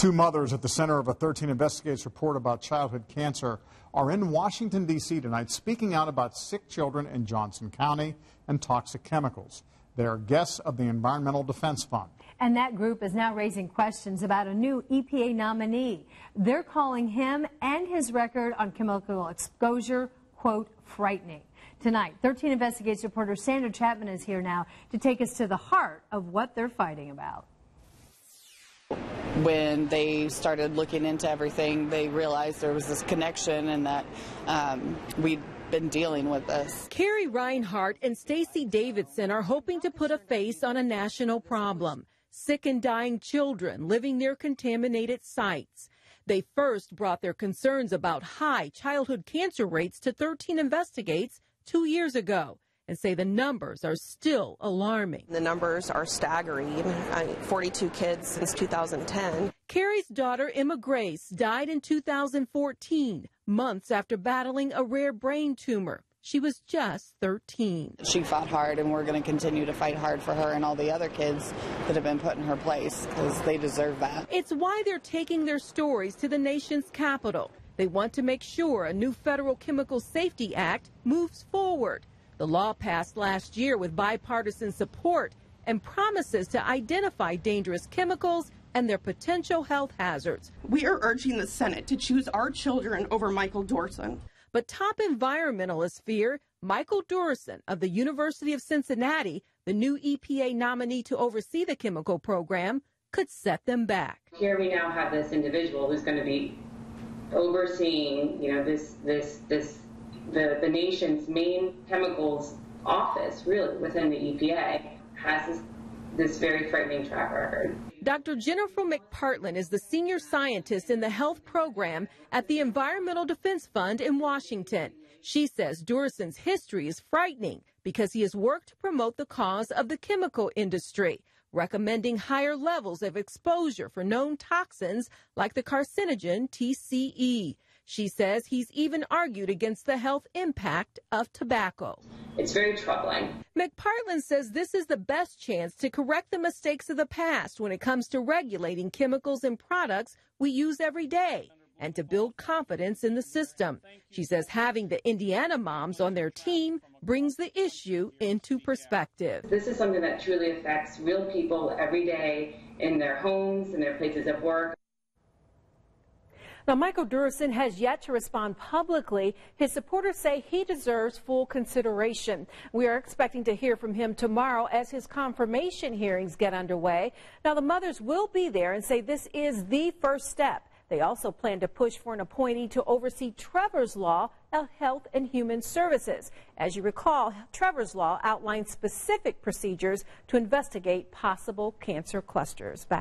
Two mothers at the center of a 13 Investigates report about childhood cancer are in Washington, D.C. tonight, speaking out about sick children in Johnson County and toxic chemicals. They are guests of the Environmental Defense Fund. And that group is now raising questions about a new EPA nominee. They're calling him and his record on chemical exposure, quote, frightening. Tonight, 13 Investigates reporter Sandra Chapman is here now to take us to the heart of what they're fighting about. When they started looking into everything, they realized there was this connection and that we'd been dealing with this. Carrie Reinhart and Stacy Davidson are hoping to put a face on a national problem. Sick and dying children living near contaminated sites. They first brought their concerns about high childhood cancer rates to 13 Investigates 2 years ago and say the numbers are still alarming. The numbers are staggering. 42 kids since 2010. Carrie's daughter, Emma Grace, died in 2014, months after battling a rare brain tumor. She was just 13. She fought hard, and we're going to continue to fight hard for her and all the other kids that have been put in her place, because they deserve that. It's why they're taking their stories to the nation's capital. They want to make sure a new federal Chemical Safety Act moves forward. The law passed last year with bipartisan support and promises to identify dangerous chemicals and their potential health hazards. We are urging the Senate to choose our children over Michael Dorson. But top environmentalists fear Michael Dorson of the University of Cincinnati, the new EPA nominee to oversee the chemical program, could set them back. Here we now have this individual who's going to be overseeing, the nation's main chemicals office, really, within the EPA, has this very frightening track record. Dr. Jennifer McPartland is the senior scientist in the health program at the Environmental Defense Fund in Washington. She says Dorson's history is frightening because he has worked to promote the cause of the chemical industry, recommending higher levels of exposure for known toxins like the carcinogen TCE. She says he's even argued against the health impact of tobacco. It's very troubling. McPartland says this is the best chance to correct the mistakes of the past when it comes to regulating chemicals and products we use every day and to build confidence in the system. She says having the Indiana moms on their team brings the issue into perspective. This is something that truly affects real people every day in their homes, in their places of work. Now, Michael Dorson has yet to respond publicly. His supporters say he deserves full consideration. We are expecting to hear from him tomorrow as his confirmation hearings get underway. Now, the mothers will be there and say this is the first step. They also plan to push for an appointee to oversee Trevor's Law of Health and Human Services. As you recall, Trevor's Law outlines specific procedures to investigate possible cancer clusters. Back